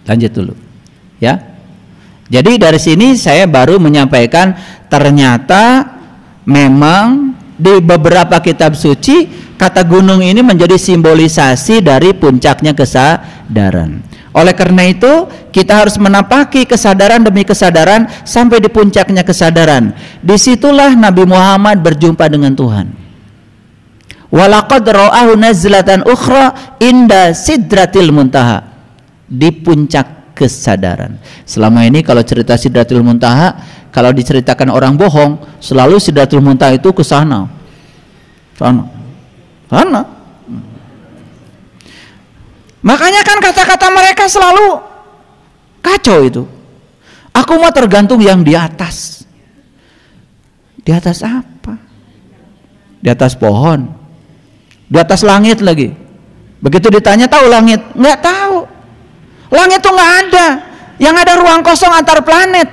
Lanjut dulu. Ya. Jadi dari sini saya baru menyampaikan ternyata memang di beberapa kitab suci kata gunung ini menjadi simbolisasi dari puncaknya kesadaran. Oleh karena itu kita harus menapaki kesadaran demi kesadaran sampai di puncaknya kesadaran. Disitulah Nabi Muhammad berjumpa dengan Tuhan. Walaqad ra'ahu nazlatan ukhra inda sidratil muntaha, di puncak kesadaran. Selama ini kalau cerita sidratil muntaha, kalau diceritakan orang bohong, selalu sidratil muntaha itu ke sana. Sana. Makanya kan kata-kata mereka selalu kacau itu. Aku mau tergantung yang di atas. Di atas apa? Di atas pohon. Di atas langit lagi. Begitu ditanya tahu langit? Nggak tahu. Langit itu nggak ada. Yang ada ruang kosong antar planet.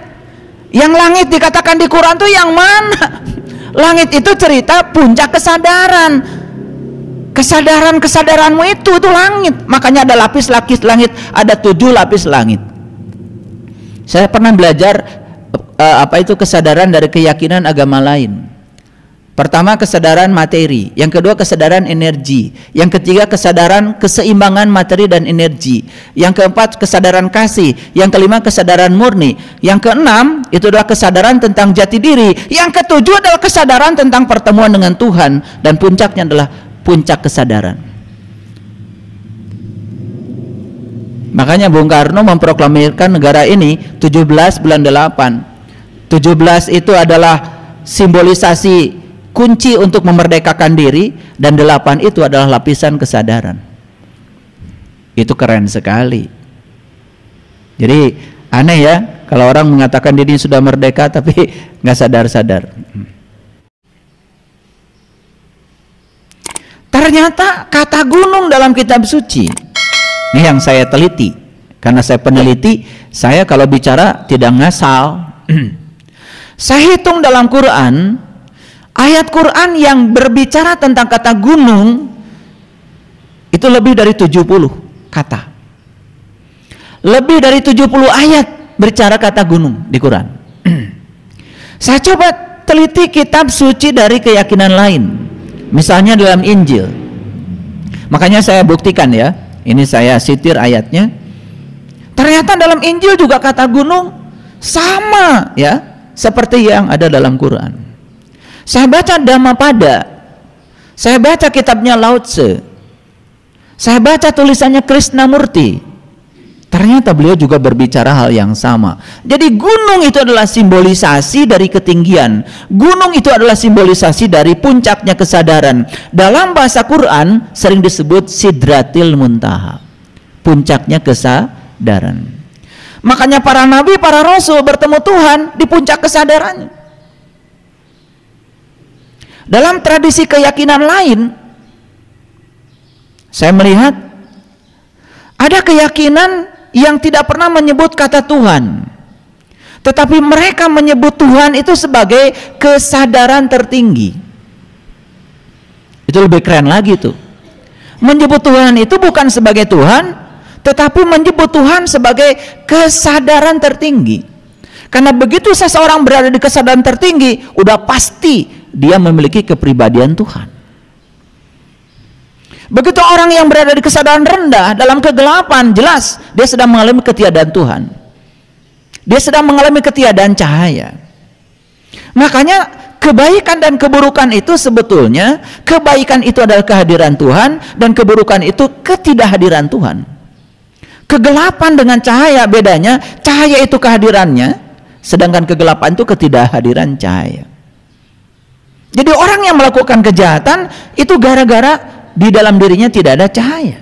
Yang langit dikatakan di Quran itu yang mana? Langit itu cerita puncak kesadaran. Kesadaranmu itu langit. Makanya ada lapis langit, ada 7 lapis langit. Saya pernah belajar apa itu kesadaran dari keyakinan agama lain. Pertama kesadaran materi, yang kedua kesadaran energi, yang ketiga kesadaran keseimbangan materi dan energi, yang keempat kesadaran kasih, yang kelima kesadaran murni, yang keenam itu adalah kesadaran tentang jati diri, yang ketujuh adalah kesadaran tentang pertemuan dengan Tuhan, dan puncaknya adalah puncak kesadaran. Makanya Bung Karno memproklamirkan negara ini 17 bulan 8. 17 itu adalah simbolisasi kunci untuk memerdekakan diri, dan 8 itu adalah lapisan kesadaran. Itu keren sekali. Jadi aneh ya kalau orang mengatakan diri sudah merdeka tapi nggak sadar-sadar. Ternyata kata gunung dalam kitab suci, ini yang saya teliti, karena saya peneliti, saya kalau bicara tidak ngasal. Saya hitung dalam Quran, ayat Quran yang berbicara tentang kata gunung itu lebih dari 70 kata. Lebih dari 70 ayat berbicara kata gunung di Quran. Saya coba teliti kitab suci dari keyakinan lain. Misalnya dalam Injil. Makanya saya buktikan ya. Ini saya sitir ayatnya. Ternyata dalam Injil juga kata gunung sama ya, seperti yang ada dalam Quran. Saya baca Dhammapada. Saya baca kitabnya Lao Tse. Saya baca tulisannya Krishnamurti. Ternyata beliau juga berbicara hal yang sama. Jadi gunung itu adalah simbolisasi dari ketinggian. Gunung itu adalah simbolisasi dari puncaknya kesadaran. Dalam bahasa Quran sering disebut Sidratil Muntaha, puncaknya kesadaran. Makanya para nabi, para rasul bertemu Tuhan di puncak kesadarannya. Dalam tradisi keyakinan lain, saya melihat ada keyakinan yang tidak pernah menyebut kata Tuhan, tetapi mereka menyebut Tuhan itu sebagai kesadaran tertinggi. Itu lebih keren lagi tuh. Menyebut Tuhan itu bukan sebagai Tuhan, tetapi menyebut Tuhan sebagai kesadaran tertinggi. Karena begitu seseorang berada di kesadaran tertinggi, udah pasti dia memiliki kepribadian Tuhan. Begitu orang yang berada di kesadaran rendah, dalam kegelapan, jelas dia sedang mengalami ketiadaan Tuhan. Dia sedang mengalami ketiadaan cahaya. Makanya kebaikan dan keburukan itu sebetulnya, kebaikan itu adalah kehadiran Tuhan, dan keburukan itu ketidakhadiran Tuhan. Kegelapan dengan cahaya bedanya, cahaya itu kehadirannya, sedangkan kegelapan itu ketidakhadiran cahaya. Jadi orang yang melakukan kejahatan itu gara-gara di dalam dirinya tidak ada cahaya.